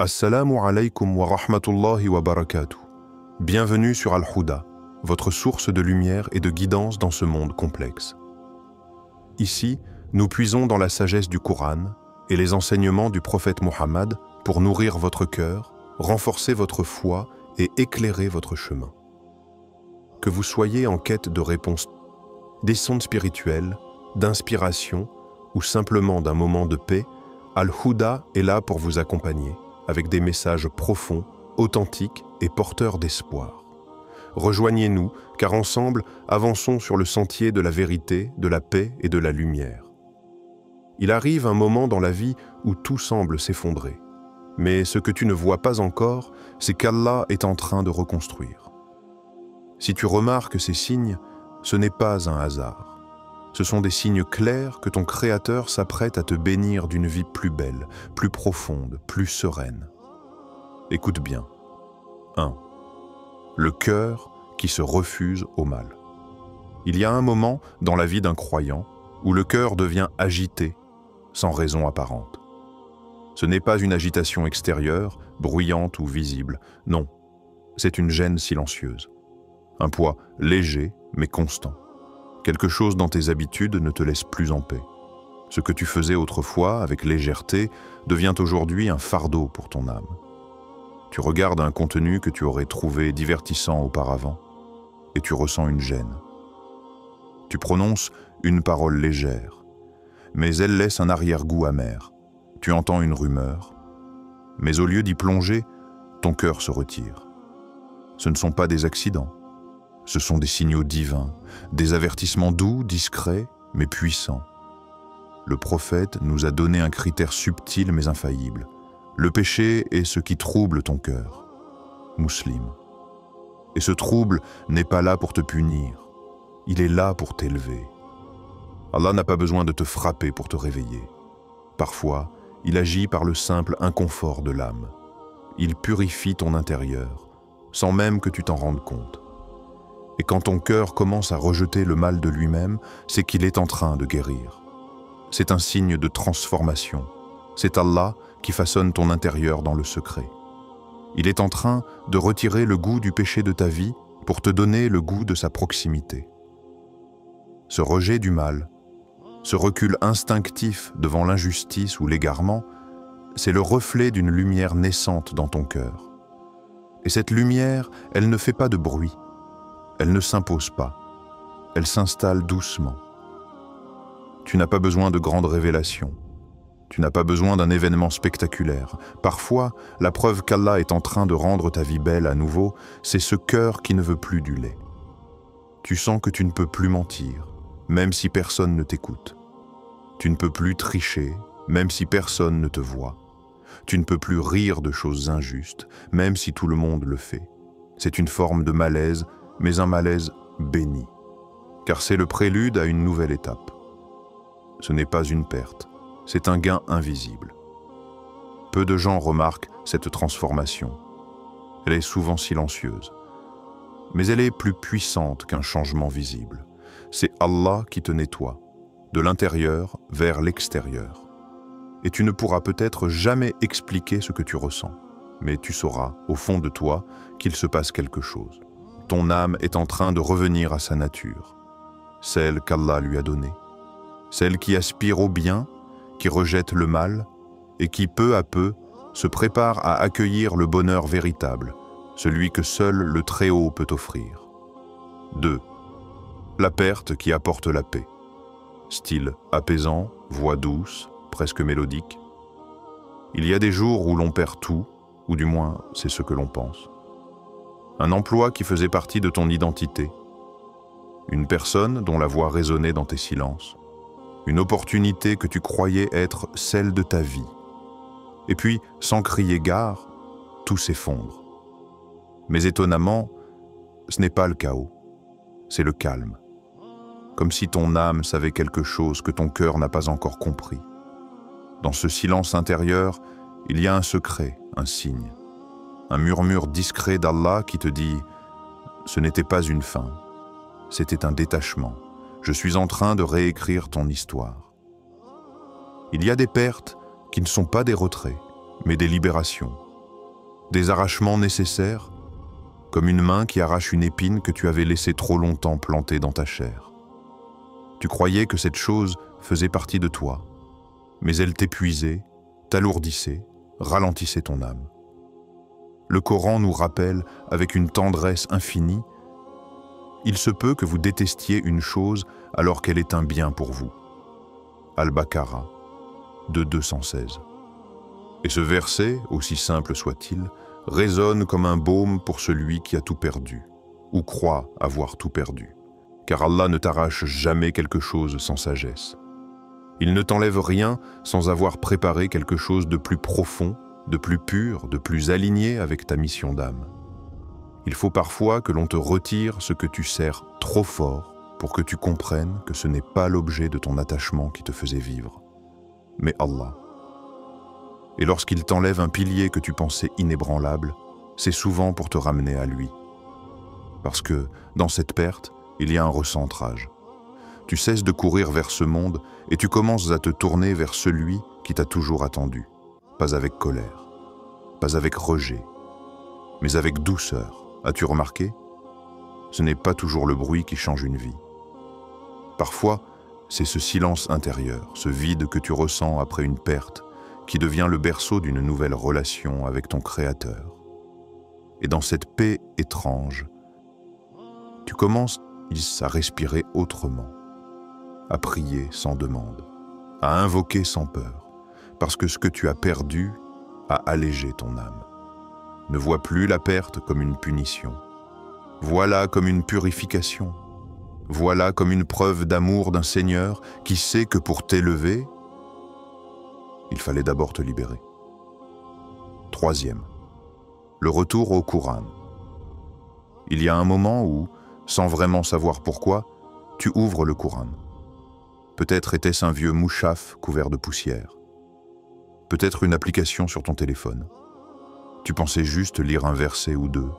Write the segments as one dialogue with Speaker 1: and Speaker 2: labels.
Speaker 1: Assalamu alaikum wa rahmatullahi wa barakatuh. Bienvenue sur Al-Huda, votre source de lumière et de guidance dans ce monde complexe. Ici, nous puisons dans la sagesse du Coran et les enseignements du prophète Mohammed pour nourrir votre cœur, renforcer votre foi et éclairer votre chemin. Que vous soyez en quête de réponses, des sondes spirituelles, d'inspiration ou simplement d'un moment de paix, Al-Huda est là pour vous accompagner avec des messages profonds, authentiques et porteurs d'espoir. Rejoignez-nous, car ensemble, avançons sur le sentier de la vérité, de la paix et de la lumière. Il arrive un moment dans la vie où tout semble s'effondrer. Mais ce que tu ne vois pas encore, c'est qu'Allah est en train de reconstruire. Si tu remarques ces signes, ce n'est pas un hasard. Ce sont des signes clairs que ton Créateur s'apprête à te bénir d'une vie plus belle, plus profonde, plus sereine. Écoute bien. 1. Le cœur qui se refuse au mal. Il y a un moment dans la vie d'un croyant où le cœur devient agité, sans raison apparente. Ce n'est pas une agitation extérieure, bruyante ou visible. Non, c'est une gêne silencieuse. Un poids léger mais constant. Quelque chose dans tes habitudes ne te laisse plus en paix. Ce que tu faisais autrefois avec légèreté devient aujourd'hui un fardeau pour ton âme. Tu regardes un contenu que tu aurais trouvé divertissant auparavant et tu ressens une gêne. Tu prononces une parole légère, mais elle laisse un arrière-goût amer. Tu entends une rumeur, mais au lieu d'y plonger, ton cœur se retire. Ce ne sont pas des accidents. Ce sont des signaux divins, des avertissements doux, discrets, mais puissants. Le prophète nous a donné un critère subtil mais infaillible. Le péché est ce qui trouble ton cœur. Muslim. Et ce trouble n'est pas là pour te punir. Il est là pour t'élever. Allah n'a pas besoin de te frapper pour te réveiller. Parfois, il agit par le simple inconfort de l'âme. Il purifie ton intérieur, sans même que tu t'en rendes compte. Et quand ton cœur commence à rejeter le mal de lui-même, c'est qu'il est en train de guérir. C'est un signe de transformation. C'est Allah qui façonne ton intérieur dans le secret. Il est en train de retirer le goût du péché de ta vie pour te donner le goût de sa proximité. Ce rejet du mal, ce recul instinctif devant l'injustice ou l'égarement, c'est le reflet d'une lumière naissante dans ton cœur. Et cette lumière, elle ne fait pas de bruit. Elle ne s'impose pas, elle s'installe doucement. Tu n'as pas besoin de grandes révélations, tu n'as pas besoin d'un événement spectaculaire. Parfois, la preuve qu'Allah est en train de rendre ta vie belle à nouveau, c'est ce cœur qui ne veut plus du lait. Tu sens que tu ne peux plus mentir, même si personne ne t'écoute. Tu ne peux plus tricher, même si personne ne te voit. Tu ne peux plus rire de choses injustes, même si tout le monde le fait. C'est une forme de malaise, mais un malaise béni, car c'est le prélude à une nouvelle étape. Ce n'est pas une perte, c'est un gain invisible. Peu de gens remarquent cette transformation. Elle est souvent silencieuse, mais elle est plus puissante qu'un changement visible. C'est Allah qui te nettoie, de l'intérieur vers l'extérieur. Et tu ne pourras peut-être jamais expliquer ce que tu ressens, mais tu sauras, au fond de toi, qu'il se passe quelque chose. Ton âme est en train de revenir à sa nature, celle qu'Allah lui a donnée, celle qui aspire au bien, qui rejette le mal et qui, peu à peu, se prépare à accueillir le bonheur véritable, celui que seul le Très-Haut peut offrir. 2. La perte qui apporte la paix. Style apaisant, voix douce, presque mélodique. Il y a des jours où l'on perd tout, ou du moins c'est ce que l'on pense. Un emploi qui faisait partie de ton identité, une personne dont la voix résonnait dans tes silences, une opportunité que tu croyais être celle de ta vie. Et puis, sans crier gare, tout s'effondre. Mais étonnamment, ce n'est pas le chaos, c'est le calme. Comme si ton âme savait quelque chose que ton cœur n'a pas encore compris. Dans ce silence intérieur, il y a un secret, un signe. Un murmure discret d'Allah qui te dit « Ce n'était pas une fin, c'était un détachement. Je suis en train de réécrire ton histoire. » Il y a des pertes qui ne sont pas des retraits, mais des libérations. des arrachements nécessaires, comme une main qui arrache une épine que tu avais laissée trop longtemps plantée dans ta chair. Tu croyais que cette chose faisait partie de toi, mais elle t'épuisait, t'alourdissait, ralentissait ton âme. Le Coran nous rappelle avec une tendresse infinie: il se peut que vous détestiez une chose alors qu'elle est un bien pour vous. Al-Baqarah, de 216. Et ce verset, aussi simple soit-il, résonne comme un baume pour celui qui a tout perdu, ou croit avoir tout perdu. Car Allah ne t'arrache jamais quelque chose sans sagesse. Il ne t'enlève rien sans avoir préparé quelque chose de plus profond, de plus pur, de plus aligné avec ta mission d'âme. Il faut parfois que l'on te retire ce que tu serres trop fort pour que tu comprennes que ce n'est pas l'objet de ton attachement qui te faisait vivre, mais Allah. Et lorsqu'il t'enlève un pilier que tu pensais inébranlable, c'est souvent pour te ramener à lui. Parce que, dans cette perte, il y a un recentrage. Tu cesses de courir vers ce monde et tu commences à te tourner vers celui qui t'a toujours attendu. Pas avec colère, pas avec rejet, mais avec douceur. As-tu remarqué? Ce n'est pas toujours le bruit qui change une vie. Parfois, c'est ce silence intérieur, ce vide que tu ressens après une perte, qui devient le berceau d'une nouvelle relation avec ton Créateur. Et dans cette paix étrange, tu commences à respirer autrement, à prier sans demande, à invoquer sans peur, parce que ce que tu as perdu a allégé ton âme. Ne vois plus la perte comme une punition. Vois-la comme une purification. Vois-la comme une preuve d'amour d'un Seigneur qui sait que pour t'élever, il fallait d'abord te libérer. Troisième, le retour au Coran. Il y a un moment où, sans vraiment savoir pourquoi, tu ouvres le Coran. Peut-être était-ce un vieux mouchaf couvert de poussière. Peut-être une application sur ton téléphone. Tu pensais juste lire un verset ou deux,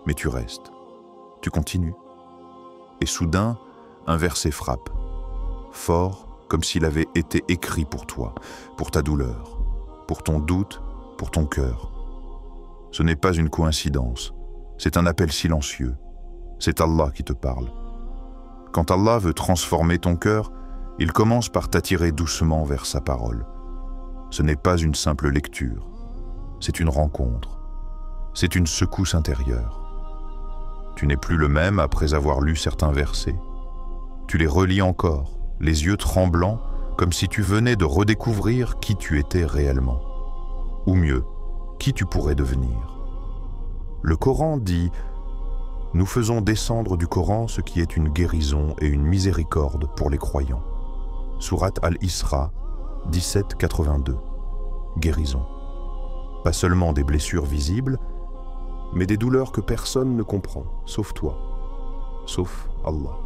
Speaker 1: mais tu restes. Tu continues. Et soudain, un verset frappe, fort comme s'il avait été écrit pour toi, pour ta douleur, pour ton doute, pour ton cœur. Ce n'est pas une coïncidence, c'est un appel silencieux. C'est Allah qui te parle. Quand Allah veut transformer ton cœur, il commence par t'attirer doucement vers sa parole. Ce n'est pas une simple lecture, c'est une rencontre, c'est une secousse intérieure. Tu n'es plus le même après avoir lu certains versets. Tu les relis encore, les yeux tremblants, comme si tu venais de redécouvrir qui tu étais réellement. Ou mieux, qui tu pourrais devenir. Le Coran dit: nous faisons descendre du Coran ce qui est une guérison et une miséricorde pour les croyants. Sourate Al-Isra, 17-82. Guérison. Pas seulement des blessures visibles, mais des douleurs que personne ne comprend, sauf toi, sauf Allah.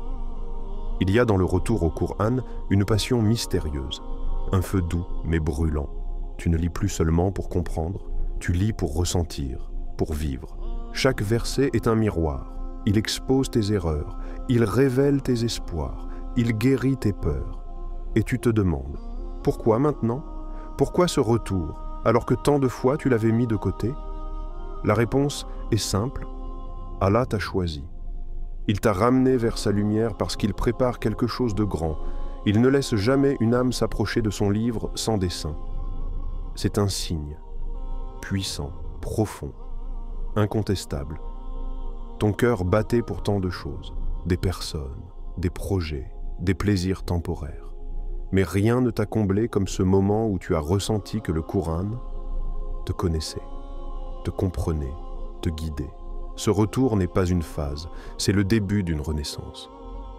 Speaker 1: Il y a dans le retour au Coran une passion mystérieuse, un feu doux mais brûlant. Tu ne lis plus seulement pour comprendre, tu lis pour ressentir, pour vivre. Chaque verset est un miroir. Il expose tes erreurs, il révèle tes espoirs, il guérit tes peurs. Et tu te demandes, pourquoi maintenant? Pourquoi ce retour, alors que tant de fois tu l'avais mis de côté? La réponse est simple, Allah t'a choisi. Il t'a ramené vers sa lumière parce qu'il prépare quelque chose de grand. Il ne laisse jamais une âme s'approcher de son livre sans dessein. C'est un signe, puissant, profond, incontestable. Ton cœur battait pour tant de choses, des personnes, des projets, des plaisirs temporaires. Mais rien ne t'a comblé comme ce moment où tu as ressenti que le Coran te connaissait, te comprenait, te guidait. Ce retour n'est pas une phase, c'est le début d'une renaissance.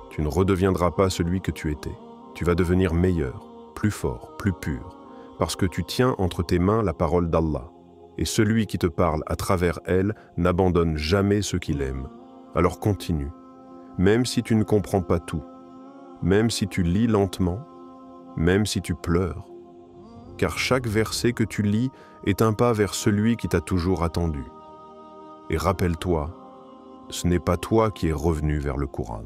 Speaker 1: Tu ne redeviendras pas celui que tu étais. Tu vas devenir meilleur, plus fort, plus pur, parce que tu tiens entre tes mains la parole d'Allah. Et celui qui te parle à travers elle n'abandonne jamais ceux qu'il aime. Alors continue, même si tu ne comprends pas tout, même si tu lis lentement, même si tu pleures, car chaque verset que tu lis est un pas vers celui qui t'a toujours attendu. Et rappelle-toi, ce n'est pas toi qui es revenu vers le Coran,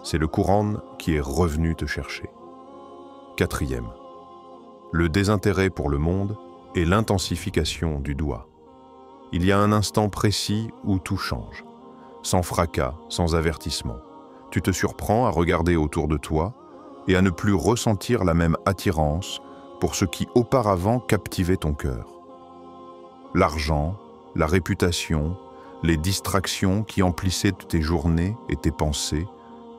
Speaker 1: c'est le Coran qui est revenu te chercher. Quatrième, le désintérêt pour le monde et l'intensification du doigt. Il y a un instant précis où tout change, sans fracas, sans avertissement. Tu te surprends à regarder autour de toi et à ne plus ressentir la même attirance pour ce qui auparavant captivait ton cœur. L'argent, la réputation, les distractions qui emplissaient tes journées et tes pensées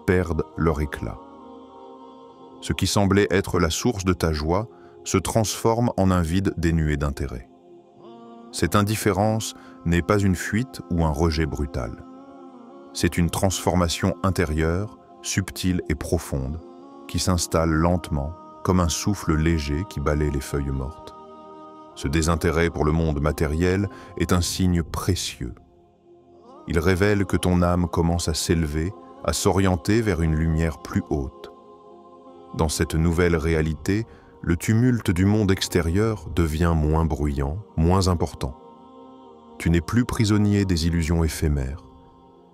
Speaker 1: perdent leur éclat. Ce qui semblait être la source de ta joie se transforme en un vide dénué d'intérêt. Cette indifférence n'est pas une fuite ou un rejet brutal. C'est une transformation intérieure, subtile et profonde, qui s'installe lentement, comme un souffle léger qui balaie les feuilles mortes. Ce désintérêt pour le monde matériel est un signe précieux. Il révèle que ton âme commence à s'élever, à s'orienter vers une lumière plus haute. Dans cette nouvelle réalité, le tumulte du monde extérieur devient moins bruyant, moins important. Tu n'es plus prisonnier des illusions éphémères.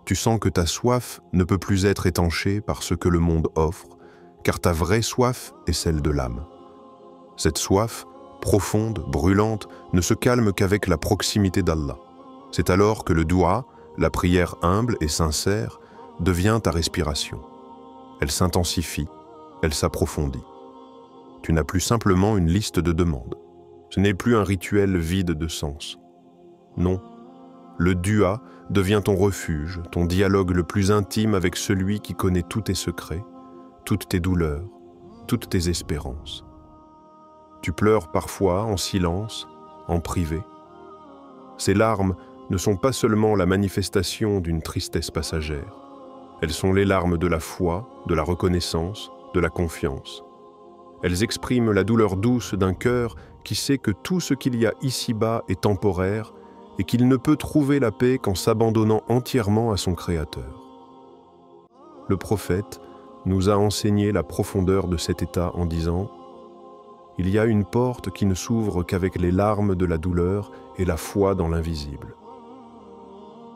Speaker 1: Tu sens que ta soif ne peut plus être étanchée par ce que le monde offre, car ta vraie soif est celle de l'âme. Cette soif, profonde, brûlante, ne se calme qu'avec la proximité d'Allah. C'est alors que le doua, la prière humble et sincère, devient ta respiration. Elle s'intensifie, elle s'approfondit. Tu n'as plus simplement une liste de demandes. Ce n'est plus un rituel vide de sens. Non, le dua devient ton refuge, ton dialogue le plus intime avec celui qui connaît tous tes secrets, toutes tes douleurs, toutes tes espérances. Tu pleures parfois en silence, en privé. Ces larmes ne sont pas seulement la manifestation d'une tristesse passagère. Elles sont les larmes de la foi, de la reconnaissance, de la confiance. Elles expriment la douleur douce d'un cœur qui sait que tout ce qu'il y a ici-bas est temporaire et qu'il ne peut trouver la paix qu'en s'abandonnant entièrement à son Créateur. Le prophète nous a enseigné la profondeur de cet état en disant « Il y a une porte qui ne s'ouvre qu'avec les larmes de la douleur et la foi dans l'invisible. »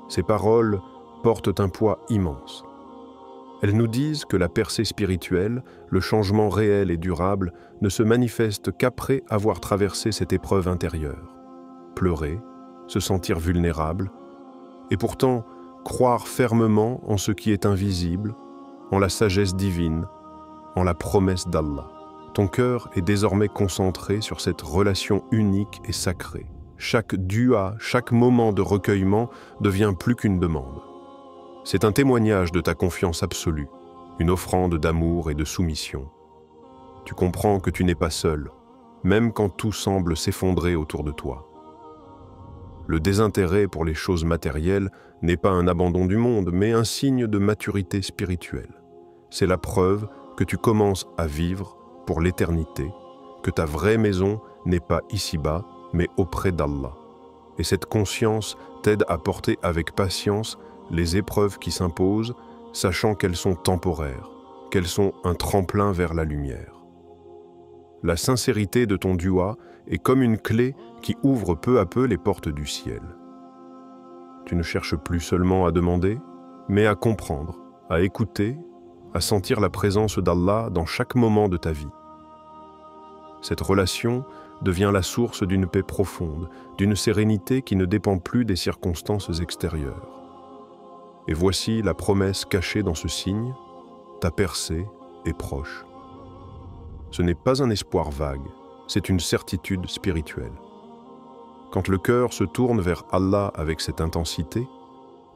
Speaker 1: Ces paroles portent un poids immense. Elles nous disent que la percée spirituelle, le changement réel et durable, ne se manifeste qu'après avoir traversé cette épreuve intérieure. Pleurer, se sentir vulnérable, et pourtant croire fermement en ce qui est invisible, en la sagesse divine, en la promesse d'Allah. Ton cœur est désormais concentré sur cette relation unique et sacrée. Chaque dua, chaque moment de recueillement devient plus qu'une demande. C'est un témoignage de ta confiance absolue, une offrande d'amour et de soumission. Tu comprends que tu n'es pas seul, même quand tout semble s'effondrer autour de toi. Le désintérêt pour les choses matérielles n'est pas un abandon du monde, mais un signe de maturité spirituelle. C'est la preuve que tu commences à vivre pour l'éternité, que ta vraie maison n'est pas ici-bas, mais auprès d'Allah. Et cette conscience t'aide à porter avec patience les épreuves qui s'imposent, sachant qu'elles sont temporaires, qu'elles sont un tremplin vers la lumière. La sincérité de ton dua est comme une clé qui ouvre peu à peu les portes du ciel. Tu ne cherches plus seulement à demander, mais à comprendre, à écouter, à sentir la présence d'Allah dans chaque moment de ta vie. Cette relation devient la source d'une paix profonde, d'une sérénité qui ne dépend plus des circonstances extérieures. Et voici la promesse cachée dans ce signe, ta percée est proche. Ce n'est pas un espoir vague, c'est une certitude spirituelle. Quand le cœur se tourne vers Allah avec cette intensité,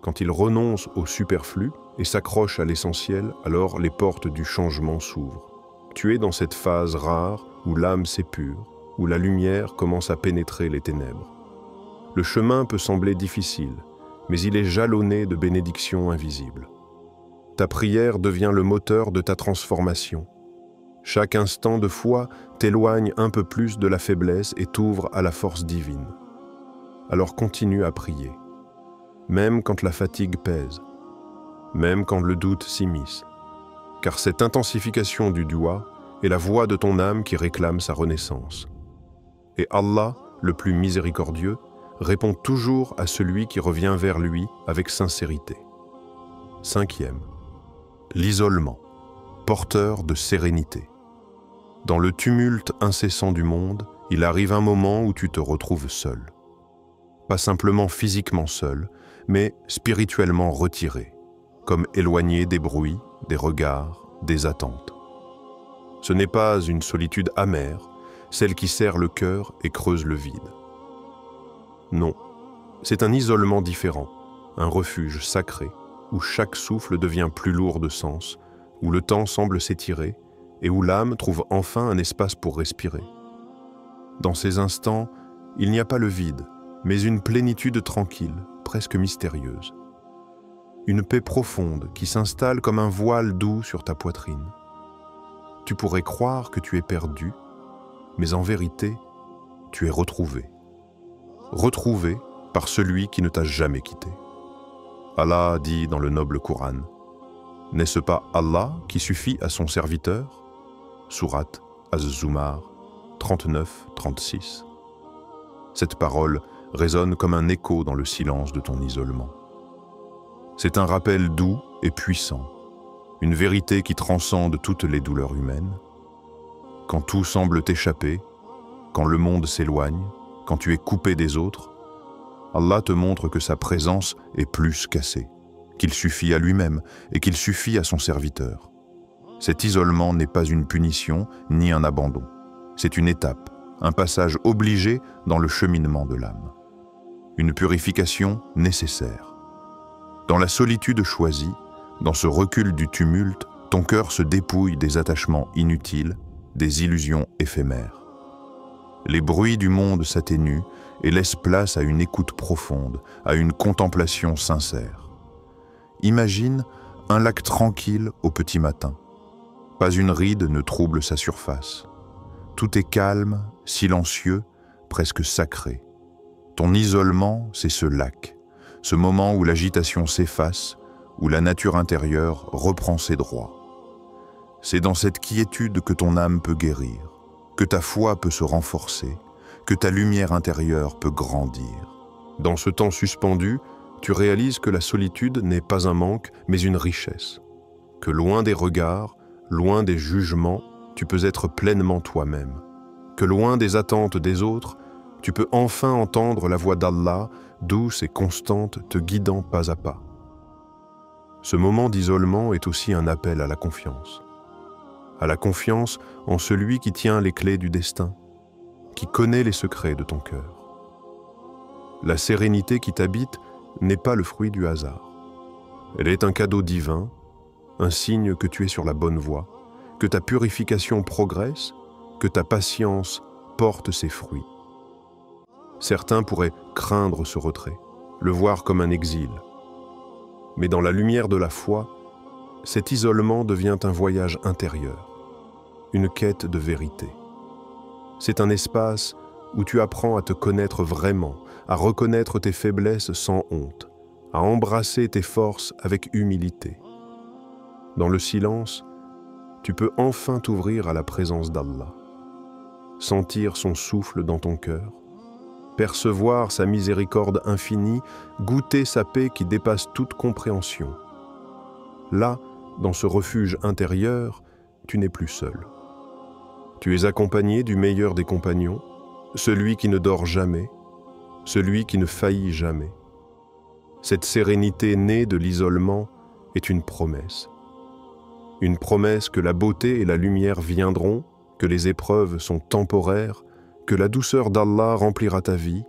Speaker 1: quand il renonce au superflu et s'accroche à l'essentiel, alors les portes du changement s'ouvrent. Tu es dans cette phase rare où l'âme s'épure, où la lumière commence à pénétrer les ténèbres. Le chemin peut sembler difficile, mais il est jalonné de bénédictions invisibles. Ta prière devient le moteur de ta transformation. Chaque instant de foi t'éloigne un peu plus de la faiblesse et t'ouvre à la force divine. Alors continue à prier, même quand la fatigue pèse, même quand le doute s'immisce, car cette intensification du dua est la voix de ton âme qui réclame sa renaissance. Et Allah, le plus miséricordieux, répond toujours à celui qui revient vers lui avec sincérité. 5e, l'isolement, porteur de sérénité. Dans le tumulte incessant du monde, il arrive un moment où tu te retrouves seul. pas simplement physiquement seul, mais spirituellement retiré, comme éloigné des bruits, des regards, des attentes. Ce n'est pas une solitude amère, celle qui serre le cœur et creuse le vide. Non, c'est un isolement différent, un refuge sacré, où chaque souffle devient plus lourd de sens, où le temps semble s'étirer et où l'âme trouve enfin un espace pour respirer. Dans ces instants, il n'y a pas le vide, mais une plénitude tranquille, presque mystérieuse. Une paix profonde qui s'installe comme un voile doux sur ta poitrine. Tu pourrais croire que tu es perdu, mais en vérité, tu es retrouvé. Retrouvé par celui qui ne t'a jamais quitté. Allah dit dans le noble Coran, « N'est-ce pas Allah qui suffit à son serviteur » Sourate Az-Zumar 39-36. Cette parole résonne comme un écho dans le silence de ton isolement. C'est un rappel doux et puissant, une vérité qui transcende toutes les douleurs humaines. Quand tout semble t'échapper, quand le monde s'éloigne, quand tu es coupé des autres, Allah te montre que sa présence est plus qu'assez, qu'il suffit à lui-même et qu'il suffit à son serviteur. Cet isolement n'est pas une punition ni un abandon. C'est une étape, un passage obligé dans le cheminement de l'âme. Une purification nécessaire. Dans la solitude choisie, dans ce recul du tumulte, ton cœur se dépouille des attachements inutiles, des illusions éphémères. Les bruits du monde s'atténuent et laissent place à une écoute profonde, à une contemplation sincère. Imagine un lac tranquille au petit matin. Pas une ride ne trouble sa surface. Tout est calme, silencieux, presque sacré. Ton isolement, c'est ce lac, ce moment où l'agitation s'efface, où la nature intérieure reprend ses droits. C'est dans cette quiétude que ton âme peut guérir, que ta foi peut se renforcer, que ta lumière intérieure peut grandir. Dans ce temps suspendu, tu réalises que la solitude n'est pas un manque, mais une richesse. Que loin des regards, loin des jugements, tu peux être pleinement toi-même. Que loin des attentes des autres, tu peux enfin entendre la voix d'Allah, douce et constante, te guidant pas à pas. Ce moment d'isolement est aussi un appel à la confiance. À la confiance en celui qui tient les clés du destin, qui connaît les secrets de ton cœur. La sérénité qui t'habite n'est pas le fruit du hasard. Elle est un cadeau divin, un signe que tu es sur la bonne voie, que ta purification progresse, que ta patience porte ses fruits. Certains pourraient craindre ce retrait, le voir comme un exil. Mais dans la lumière de la foi, cet isolement devient un voyage intérieur, une quête de vérité. C'est un espace où tu apprends à te connaître vraiment, à reconnaître tes faiblesses sans honte, à embrasser tes forces avec humilité. Dans le silence, tu peux enfin t'ouvrir à la présence d'Allah, sentir son souffle dans ton cœur, percevoir sa miséricorde infinie, goûter sa paix qui dépasse toute compréhension. Là, dans ce refuge intérieur, tu n'es plus seul. Tu es accompagné du meilleur des compagnons, celui qui ne dort jamais, celui qui ne faillit jamais. Cette sérénité née de l'isolement est une promesse. Une promesse que la beauté et la lumière viendront, que les épreuves sont temporaires, que la douceur d'Allah remplira ta vie,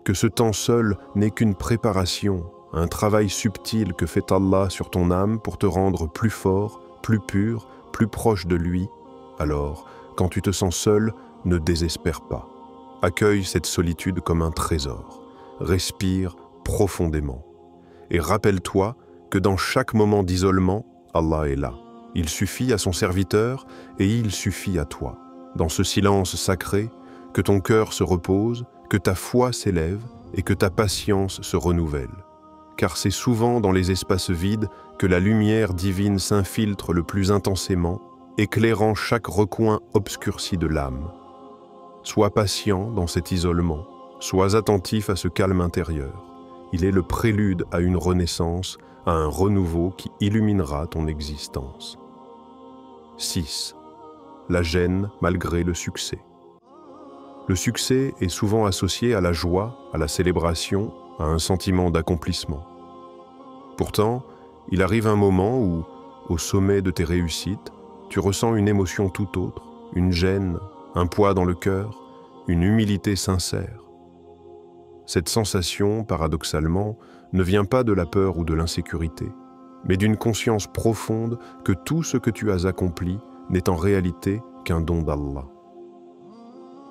Speaker 1: que ce temps seul n'est qu'une préparation, un travail subtil que fait Allah sur ton âme pour te rendre plus fort, plus pur, plus proche de lui. Alors, quand tu te sens seul, ne désespère pas. Accueille cette solitude comme un trésor. Respire profondément. Et rappelle-toi que dans chaque moment d'isolement, Allah est là. Il suffit à son serviteur et il suffit à toi. Dans ce silence sacré, que ton cœur se repose, que ta foi s'élève et que ta patience se renouvelle. Car c'est souvent dans les espaces vides que la lumière divine s'infiltre le plus intensément, éclairant chaque recoin obscurci de l'âme. Sois patient dans cet isolement, sois attentif à ce calme intérieur. Il est le prélude à une renaissance, à un renouveau qui illuminera ton existence. 6. La gêne malgré le succès. Le succès est souvent associé à la joie, à la célébration, à un sentiment d'accomplissement. Pourtant, il arrive un moment où, au sommet de tes réussites, tu ressens une émotion tout autre, une gêne, un poids dans le cœur, une humilité sincère. Cette sensation, paradoxalement, ne vient pas de la peur ou de l'insécurité, mais d'une conscience profonde que tout ce que tu as accompli n'est en réalité qu'un don d'Allah.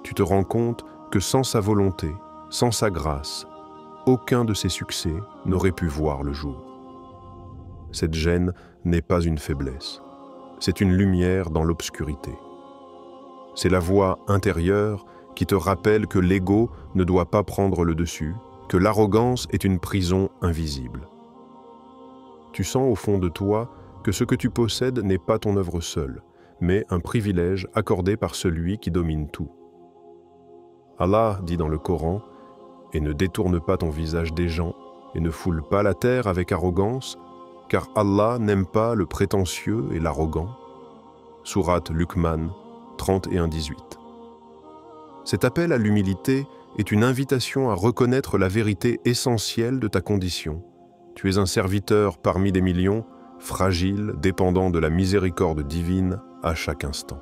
Speaker 1: Tu te rends compte que sans sa volonté, sans sa grâce, aucun de ses succès n'aurait pu voir le jour. Cette gêne n'est pas une faiblesse, c'est une lumière dans l'obscurité. C'est la voix intérieure qui te rappelle que l'ego ne doit pas prendre le dessus, que l'arrogance est une prison invisible. Tu sens au fond de toi que ce que tu possèdes n'est pas ton œuvre seule, mais un privilège accordé par celui qui domine tout. Allah dit dans le Coran « Et ne détourne pas ton visage des gens, et ne foule pas la terre avec arrogance, car Allah n'aime pas le prétentieux et l'arrogant. » Sourate Luqman 31-18. Cet appel à l'humilité est une invitation à reconnaître la vérité essentielle de ta condition. Tu es un serviteur parmi des millions, fragile, dépendant de la miséricorde divine à chaque instant.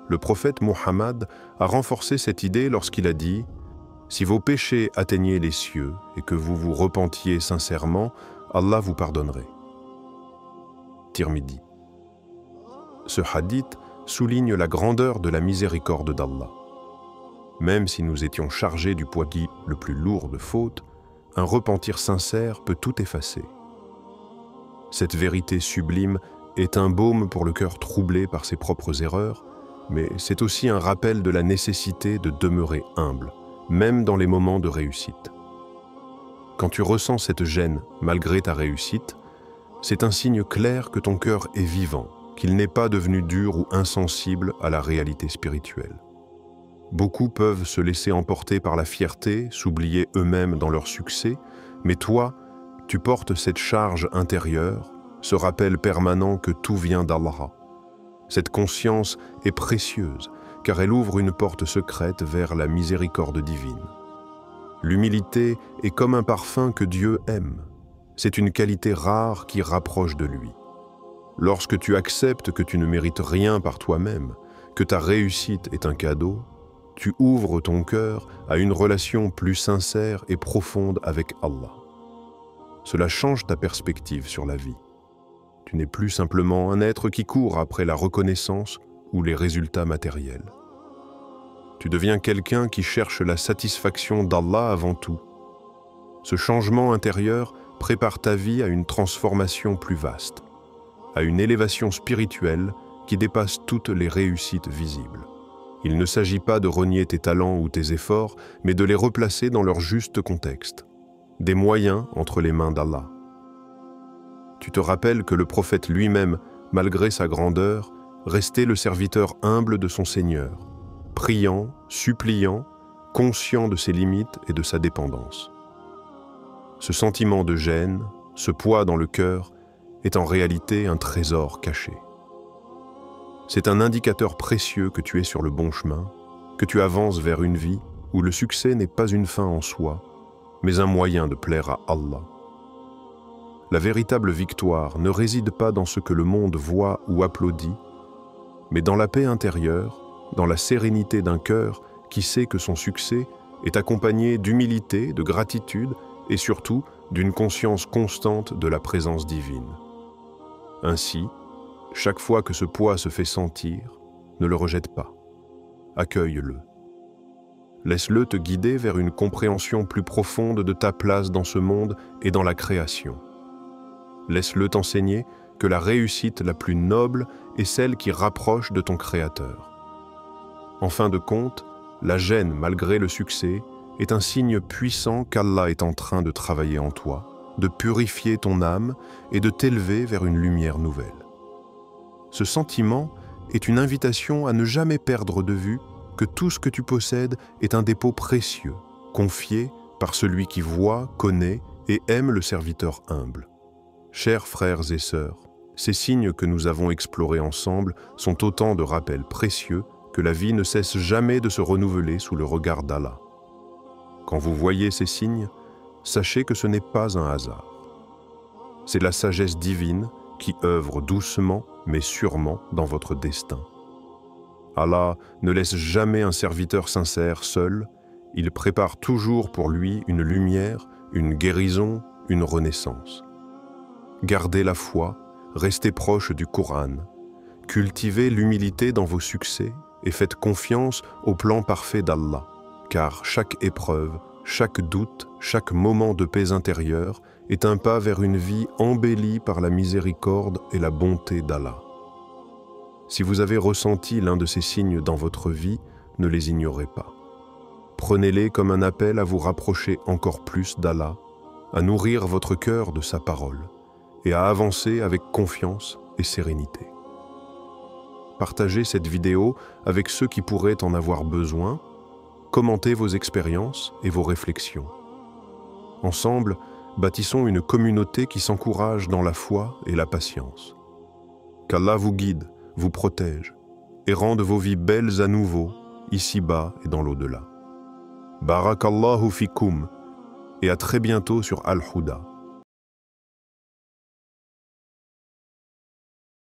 Speaker 1: Le prophète Muhammad a renforcé cette idée lorsqu'il a dit « Si vos péchés atteignaient les cieux et que vous vous repentiez sincèrement, Allah vous pardonnerait. » Tirmidhi. Ce hadith souligne la grandeur de la miséricorde d'Allah. Même si nous étions chargés du poids le plus lourd de fautes, un repentir sincère peut tout effacer. Cette vérité sublime est un baume pour le cœur troublé par ses propres erreurs, mais c'est aussi un rappel de la nécessité de demeurer humble, même dans les moments de réussite. Quand tu ressens cette gêne malgré ta réussite, c'est un signe clair que ton cœur est vivant, qu'il n'est pas devenu dur ou insensible à la réalité spirituelle. Beaucoup peuvent se laisser emporter par la fierté, s'oublier eux-mêmes dans leur succès, mais toi, tu portes cette charge intérieure, ce rappel permanent que tout vient d'Allah. Cette conscience est précieuse, car elle ouvre une porte secrète vers la miséricorde divine. L'humilité est comme un parfum que Dieu aime. C'est une qualité rare qui rapproche de lui. Lorsque tu acceptes que tu ne mérites rien par toi-même, que ta réussite est un cadeau, tu ouvres ton cœur à une relation plus sincère et profonde avec Allah. Cela change ta perspective sur la vie. Tu n'es plus simplement un être qui court après la reconnaissance ou les résultats matériels. Tu deviens quelqu'un qui cherche la satisfaction d'Allah avant tout. Ce changement intérieur prépare ta vie à une transformation plus vaste, à une élévation spirituelle qui dépasse toutes les réussites visibles. Il ne s'agit pas de renier tes talents ou tes efforts, mais de les replacer dans leur juste contexte, des moyens entre les mains d'Allah. Tu te rappelles que le prophète lui-même, malgré sa grandeur, restait le serviteur humble de son Seigneur, priant, suppliant, conscient de ses limites et de sa dépendance. Ce sentiment de gêne, ce poids dans le cœur, est en réalité un trésor caché. C'est un indicateur précieux que tu es sur le bon chemin, que tu avances vers une vie où le succès n'est pas une fin en soi, mais un moyen de plaire à Allah. La véritable victoire ne réside pas dans ce que le monde voit ou applaudit, mais dans la paix intérieure, dans la sérénité d'un cœur qui sait que son succès est accompagné d'humilité, de gratitude et surtout d'une conscience constante de la présence divine. Ainsi, chaque fois que ce poids se fait sentir, ne le rejette pas. Accueille-le. Laisse-le te guider vers une compréhension plus profonde de ta place dans ce monde et dans la création. Laisse-le t'enseigner que la réussite la plus noble est celle qui rapproche de ton Créateur. En fin de compte, la gêne malgré le succès est un signe puissant qu'Allah est en train de travailler en toi, de purifier ton âme et de t'élever vers une lumière nouvelle. Ce sentiment est une invitation à ne jamais perdre de vue que tout ce que tu possèdes est un dépôt précieux, confié par celui qui voit, connaît et aime le serviteur humble. Chers frères et sœurs, ces signes que nous avons explorés ensemble sont autant de rappels précieux que la vie ne cesse jamais de se renouveler sous le regard d'Allah. Quand vous voyez ces signes, sachez que ce n'est pas un hasard. C'est la sagesse divine qui œuvre doucement mais sûrement dans votre destin. Allah ne laisse jamais un serviteur sincère seul, il prépare toujours pour lui une lumière, une guérison, une renaissance. Gardez la foi, restez proche du Coran, cultivez l'humilité dans vos succès et faites confiance au plan parfait d'Allah, car chaque épreuve, chaque doute, chaque moment de paix intérieure est un pas vers une vie embellie par la miséricorde et la bonté d'Allah. Si vous avez ressenti l'un de ces signes dans votre vie, ne les ignorez pas. Prenez-les comme un appel à vous rapprocher encore plus d'Allah, à nourrir votre cœur de sa parole et à avancer avec confiance et sérénité. Partagez cette vidéo avec ceux qui pourraient en avoir besoin, commentez vos expériences et vos réflexions. Ensemble, bâtissons une communauté qui s'encourage dans la foi et la patience. Qu'Allah vous guide, vous protège et rende vos vies belles à nouveau, ici-bas et dans l'au-delà. Barakallahu fikoum et à très bientôt sur Al-Houda.